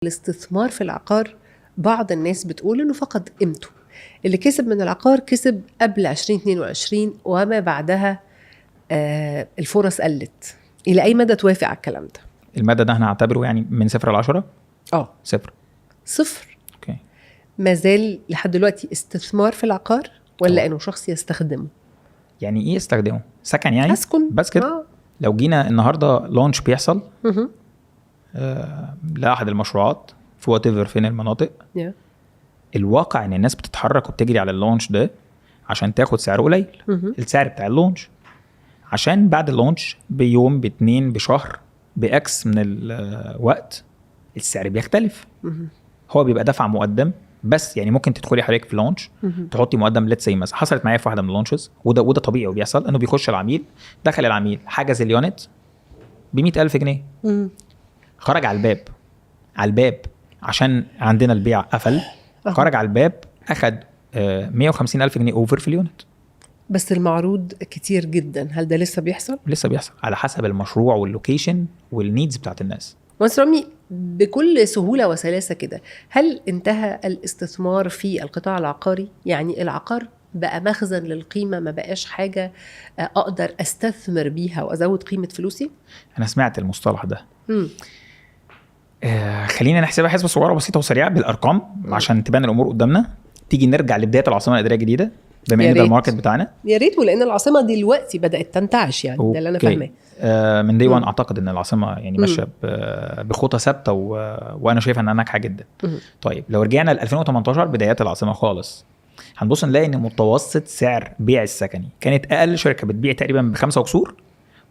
الاستثمار في العقار بعض الناس بتقول انه فقد قيمته. اللي كسب من العقار كسب قبل 2022 وما بعدها الفرص قلت. الى اي مدى توافق على الكلام ده؟ المدى ده هنعتبره يعني من 0 ل10؟ صفر. اوكي. ما زال لحد دلوقتي استثمار في العقار ولا انه شخص يستخدمه؟ يعني ايه يستخدمه؟ سكن يعني؟ اسكن بس كده. لو جينا النهارده لونش بيحصل لاحد المشروعات في واتيفر فين المناطق، الواقع ان الناس بتتحرك وبتجري على اللونش ده عشان تاخد سعر قليل، السعر بتاع اللونش، عشان بعد اللونش بيوم باتنين بشهر باكس من الوقت السعر بيختلف. هو بيبقى دفع مقدم بس، يعني ممكن تدخلي حضرتك في لونش تحطي مقدم ليتس سي مثلا، حصلت معايا في واحده من اللونشز، وده طبيعي وبيحصل، انه بيخش العميل، دخل العميل حجز اليونت ب100,000 جنيه، خرج على الباب عشان عندنا البيع قفل، خرج على الباب اخد 150,000 جنيه اوفر في اليونت. بس المعروض كتير جدا، هل ده لسه بيحصل؟ لسه بيحصل على حسب المشروع واللوكيشن والنيدز بتاعت الناس. مهندس رامي، بكل سهولة وسلاسة كده، هل انتهى الاستثمار في القطاع العقاري؟ يعني العقار بقى مخزن للقيمة، ما بقاش حاجة أقدر أستثمر بيها وأزود قيمة فلوسي؟ أنا سمعت المصطلح ده. خلينا نحسبها حسبة صغيرة بسيطة وسريعة بالأرقام عشان تبان الأمور قدامنا. تيجي نرجع لبداية العاصمة الإدارية الجديدة بما ان ده الماركت بتاعنا. يا ريت، ولان العاصمه دلوقتي بدات تنتعش، يعني ده اللي انا فاهماه. من دي وان اعتقد ان العاصمه يعني ماشيه بخطى ثابته وانا شايفها انها ناجحه جدا. طيب لو رجعنا ل 2018 بدايات العاصمه خالص، هنبص نلاقي ان متوسط سعر بيع السكني كانت اقل شركه بتبيع تقريبا ب5 وكسور،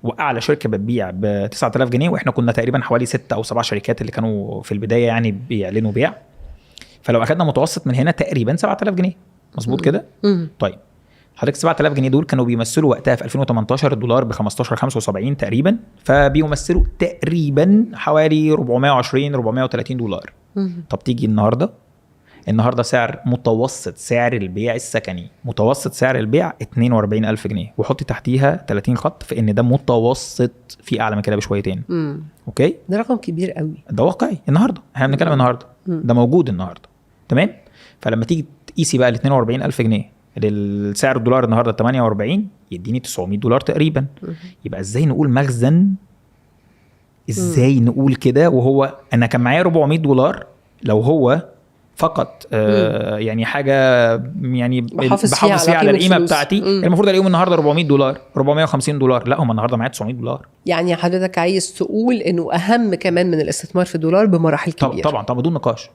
واعلى شركه بتبيع ب9,000 جنيه، واحنا كنا تقريبا حوالي 6 أو 7 شركات اللي كانوا في البدايه يعني بيعلنوا بيع. فلو اخدنا متوسط من هنا تقريبا 7,000 جنيه، مظبوط كده؟ طيب حضرتك 7,000 جنيه دول كانوا بيمثلوا وقتها في 2018 الدولار ب 15.75 تقريبا، فبيمثلوا تقريبا حوالي 420-430 دولار. طب تيجي النهارده سعر متوسط سعر البيع السكني، متوسط سعر البيع 42,000 جنيه، وحطي تحتيها 30 خط في ان ده متوسط، في اعلى من كده بشويتين. اوكي، ده رقم كبير قوي، ده واقعي النهارده، احنا بنتكلم النهارده، ده موجود النهارده. تمام. فلما تيجي تقيسي بقى ال 42,000 جنيه السعر الدولار النهارده 48، يديني 900 دولار تقريبا. يبقى ازاي نقول مخزن؟ ازاي نقول كده وهو انا كان معايا 400 دولار؟ لو هو فقط يعني حاجه يعني بحافظ فيها على القيمه بتاعتي، المفروض الاقيهم النهارده 400 دولار 450 دولار، لا هم النهارده معايا 900 دولار. يعني حضرتك عايز تقول انه اهم كمان من الاستثمار في الدولار بمراحل كبيره؟ طبعا بدون نقاش.